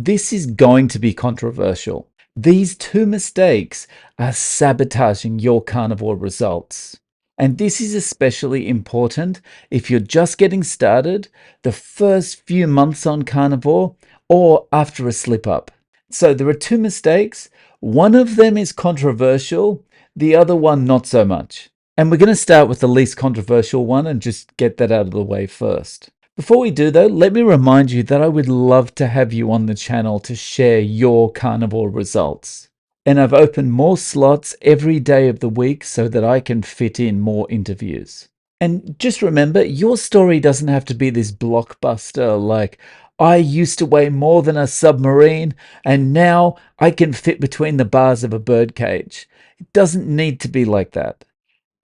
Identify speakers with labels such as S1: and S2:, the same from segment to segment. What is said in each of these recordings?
S1: This is going to be controversial. These two mistakes are sabotaging your carnivore results. And this is especially important if you're just getting started, the first few months on carnivore, or after a slip up. So there are two mistakes. One of them is controversial, the other one not so much. And we're going to start with the least controversial one and just get that out of the way first. Before we do though, let me remind you that I would love to have you on the channel to share your carnivore results. And I've opened more slots every day of the week so that I can fit in more interviews. And just remember, your story doesn't have to be this blockbuster like, I used to weigh more than a submarine and now I can fit between the bars of a birdcage. It doesn't need to be like that.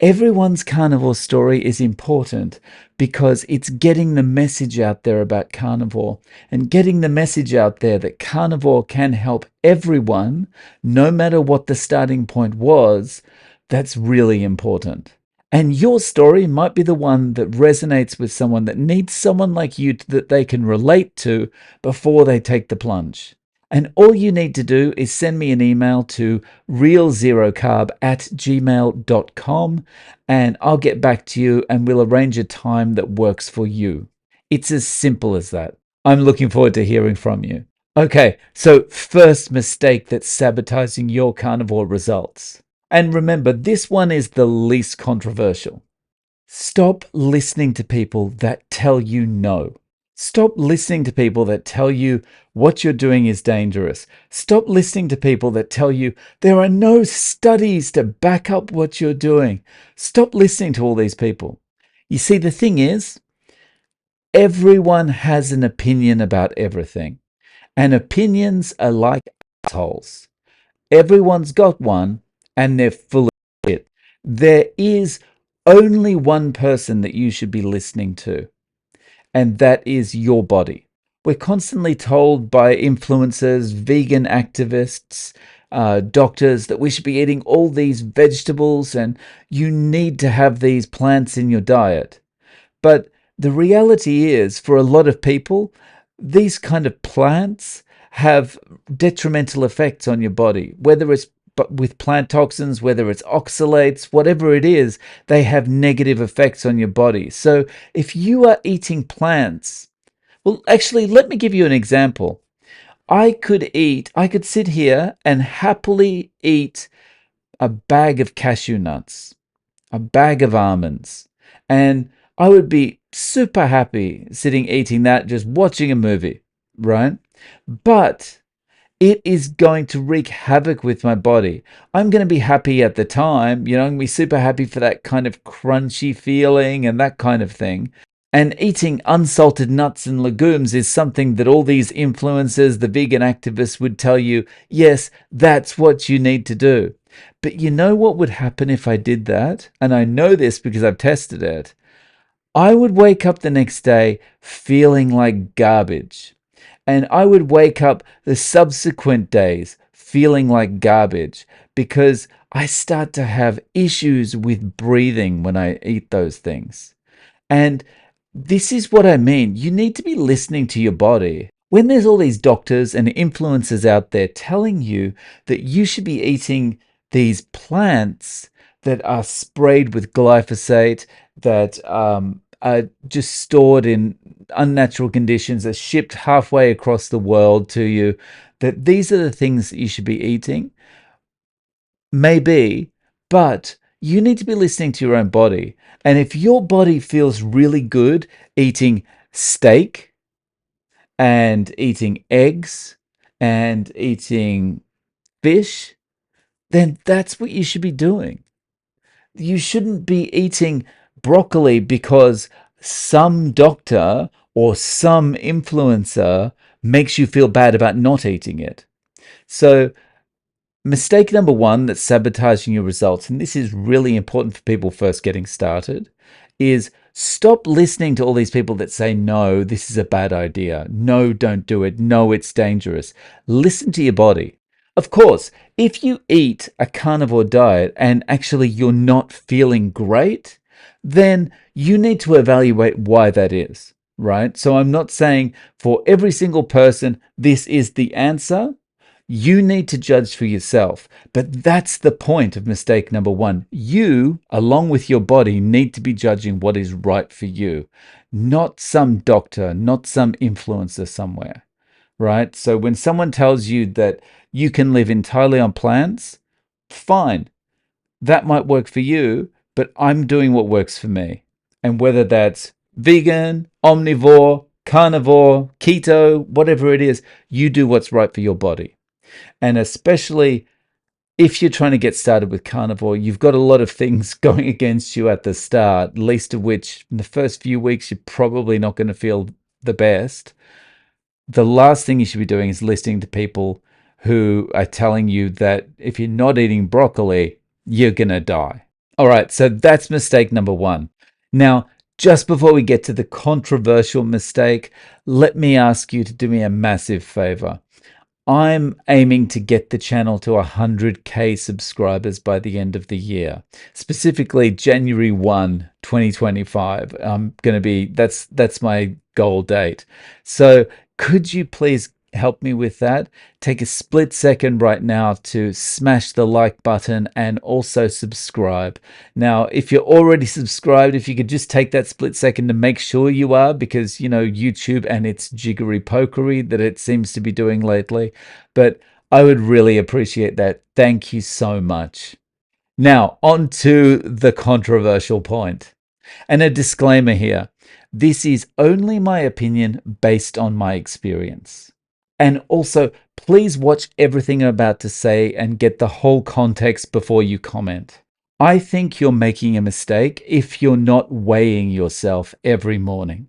S1: Everyone's carnivore story is important because it's getting the message out there about carnivore and getting the message out there that carnivore can help everyone, no matter what the starting point was. That's really important. And your story might be the one that resonates with someone that needs someone like you that they can relate to before they take the plunge. And all you need to do is send me an email to realzerocarb@gmail.com and I'll get back to you and we'll arrange a time that works for you. It's as simple as that. I'm looking forward to hearing from you. Okay, so first mistake that's sabotaging your carnivore results. And remember, this one is the least controversial. Stop listening to people that tell you no. Stop listening to people that tell you what you're doing is dangerous. Stop listening to people that tell you there are no studies to back up what you're doing. Stop listening to all these people. You see, the thing is, everyone has an opinion about everything, and opinions are like assholes. Everyone's got one, and they're full of shit. There is only one person that you should be listening to, and that is your body. We're constantly told by influencers, vegan activists, doctors that we should be eating all these vegetables and you need to have these plants in your diet. But the reality is, for a lot of people, these kind of plants have detrimental effects on your body, whether it's with plant toxins, whether it's oxalates, whatever it is, they have negative effects on your body. So if you are eating plants, well, actually, let me give you an example. I could sit here and happily eat a bag of cashew nuts, a bag of almonds, and I would be super happy sitting eating that, just watching a movie, right? But it is going to wreak havoc with my body. I'm going to be happy at the time, I'm going to be super happy for that kind of crunchy feeling and that kind of thing. And eating unsalted nuts and legumes is something that all these influencers, the vegan activists would tell you, yes, that's what you need to do. But you know what would happen if I did that? And I know this because I've tested it. I would wake up the next day feeling like garbage. And I would wake up the subsequent days feeling like garbage because I start to have issues with breathing when I eat those things. And this is what I mean. You need to be listening to your body. When there's all these doctors and influencers out there telling you that you should be eating these plants that are sprayed with glyphosate, that are just stored in unnatural conditions, are shipped halfway across the world to you, that these are the things that you should be eating, maybe, but you need to be listening to your own body. And if your body feels really good eating steak and eating eggs and eating fish, then that's what you should be doing. You shouldn't be eating broccoli because some doctor or some influencer makes you feel bad about not eating it. So mistake number one that's sabotaging your results, and this is really important for people first getting started, is stop listening to all these people that say, no, this is a bad idea. No, don't do it. No, it's dangerous. Listen to your body. Of course, if you eat a carnivore diet and actually you're not feeling great, then you need to evaluate why that is. right? So I'm not saying for every single person, this is the answer. You need to judge for yourself. But that's the point of mistake number one. You, along with your body, need to be judging what is right for you, not some doctor, not some influencer somewhere, right? So when someone tells you that you can live entirely on plants, fine, that might work for you, but I'm doing what works for me. And whether that's vegan, omnivore, carnivore, keto, whatever it is, you do what's right for your body. And especially if you're trying to get started with carnivore, you've got a lot of things going against you at the start, least of which in the first few weeks, you're probably not going to feel the best. The last thing you should be doing is listening to people who are telling you that if you're not eating broccoli, you're going to die. All right, so that's mistake number one. Now, just before we get to the controversial mistake, let me ask you to do me a massive favor. I'm aiming to get the channel to 100K subscribers by the end of the year, specifically January 1, 2025. I'm going to be that's my goal date. So, could you please help me with that? Take a split second right now to smash the like button and also subscribe. Now, if you're already subscribed, if you could just take that split second to make sure you are, because, YouTube and its jiggery pokery that it seems to be doing lately. But I would really appreciate that. Thank you so much. Now, on to the controversial point. And a disclaimer here, this is only my opinion based on my experience. And also, please watch everything I'm about to say and get the whole context before you comment. I think you're making a mistake if you're not weighing yourself every morning.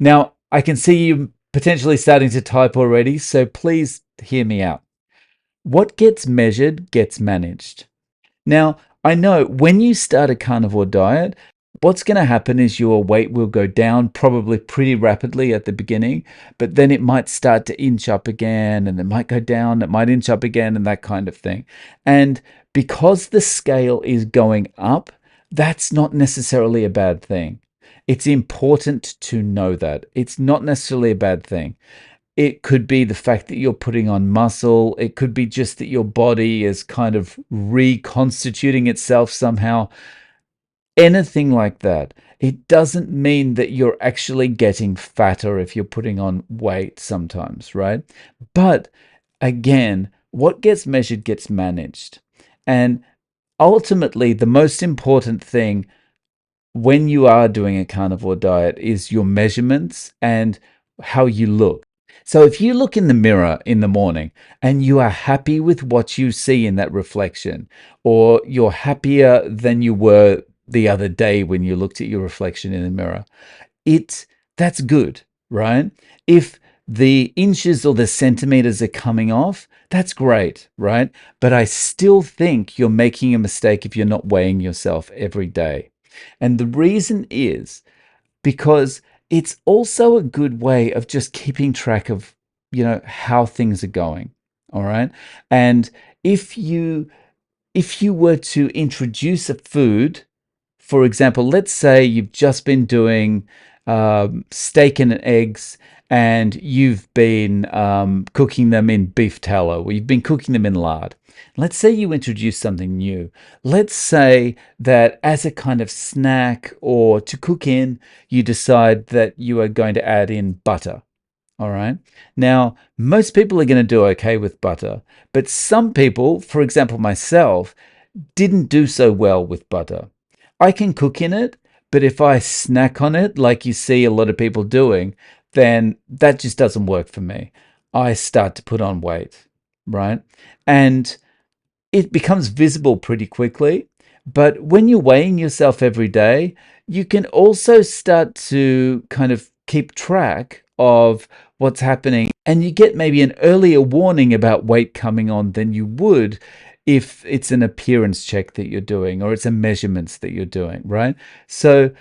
S1: Now, I can see you potentially starting to type already, so please hear me out. What gets measured gets managed. Now, I know when you start a carnivore diet, what's going to happen is your weight will go down probably pretty rapidly at the beginning, but then it might start to inch up again and it might go down, it might inch up again, and that kind of thing. And because the scale is going up, that's not necessarily a bad thing. It's important to know that. It's not necessarily a bad thing. It could be the fact that you're putting on muscle. It could be just that your body is kind of reconstituting itself somehow. Anything like that. It doesn't mean that you're actually getting fatter if you're putting on weight sometimes, right? But again, what gets measured gets managed. And ultimately, the most important thing when you are doing a carnivore diet is your measurements and how you look. So if you look in the mirror in the morning and you are happy with what you see in that reflection, or you're happier than you were the other day when you looked at your reflection in the mirror, that's good, right? If the inches or the centimeters are coming off, that's great, right? But I still think you're making a mistake if you're not weighing yourself every day. And the reason is because it's also a good way of just keeping track of, how things are going. All right. And if you if you were to introduce a food, for example, let's say you've just been doing steak and eggs, and you've been cooking them in beef tallow, or you've been cooking them in lard. Let's say you introduce something new. Let's say that as a kind of snack or to cook in, you decide that you are going to add in butter. All right. Now, most people are going to do okay with butter, but some people, for example, myself, didn't do so well with butter. I can cook in it, but if I snack on it, like you see a lot of people doing, then that just doesn't work for me. I start to put on weight, right? And it becomes visible pretty quickly. But when you're weighing yourself every day, you can also start to kind of keep track of what's happening. And you get maybe an earlier warning about weight coming on than you would if it's an appearance check that you're doing or it's a measurements that you're doing, right? So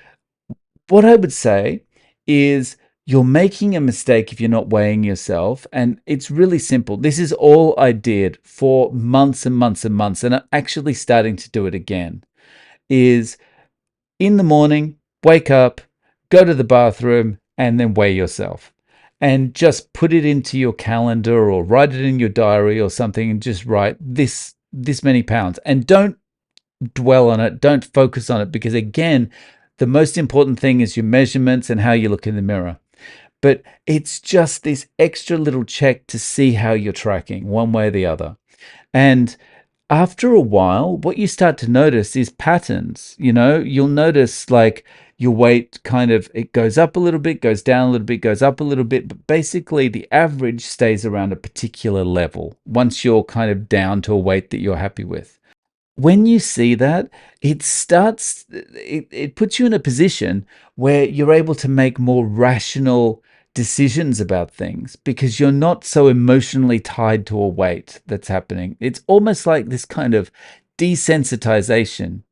S1: what I would say is you're making a mistake if you're not weighing yourself. And it's really simple. This is all I did for months and months and months. And I'm actually starting to do it again. Is in the morning, wake up, go to the bathroom, and then weigh yourself. And just put it into your calendar or write it in your diary or something and just write this many pounds. And don't dwell on it, don't focus on it, because again, the most important thing is your measurements and how you look in the mirror. But it's just this extra little check to see how you're tracking one way or the other. And after a while, what you start to notice is patterns. You'll notice like your weight kind of, it goes up a little bit, goes down a little bit, goes up a little bit, but basically the average stays around a particular level once you're kind of down to a weight that you're happy with. When you see that, it puts you in a position where you're able to make more rational decisions about things because you're not so emotionally tied to a weight that's happening. It's almost like this kind of desensitization,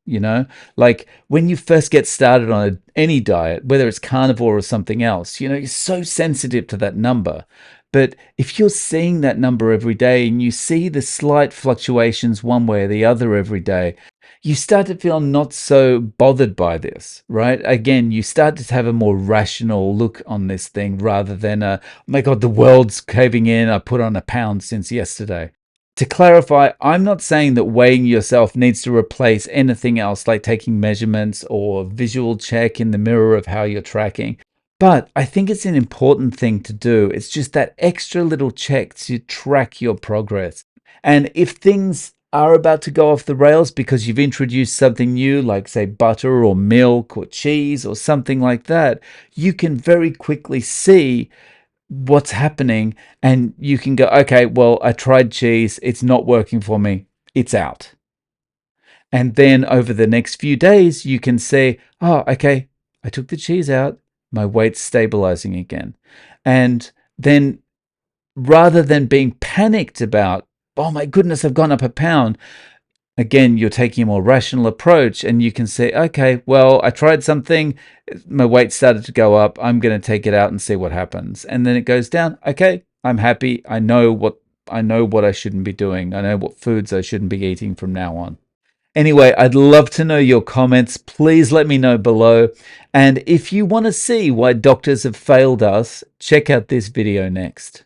S1: like when you first get started on any diet, whether it's carnivore or something else, you're so sensitive to that number. But if you're seeing that number every day and you see the slight fluctuations one way or the other every day, you start to feel not so bothered by this, right? Again, you start to have a more rational look on this thing rather than, oh my God, the world's caving in. I put on a pound since yesterday. To clarify, I'm not saying that weighing yourself needs to replace anything else like taking measurements or visual check in the mirror of how you're tracking. But I think it's an important thing to do. It's just that extra little check to track your progress. And if things are about to go off the rails because you've introduced something new, like say butter or milk or cheese or something like that, you can very quickly see what's happening and you can go, okay, well, I tried cheese. It's not working for me. It's out. And then over the next few days, you can say, oh, okay, I took the cheese out. My weight's stabilizing again. And then rather than being panicked about, oh my goodness, I've gone up a pound, again, you're taking a more rational approach and you can say, okay, well, I tried something, my weight started to go up, I'm going to take it out and see what happens. And then it goes down. Okay, I'm happy. I know what I shouldn't be doing. I know what foods I shouldn't be eating from now on. Anyway, I'd love to know your comments. Please let me know below. And if you want to see why doctors have failed us, check out this video next.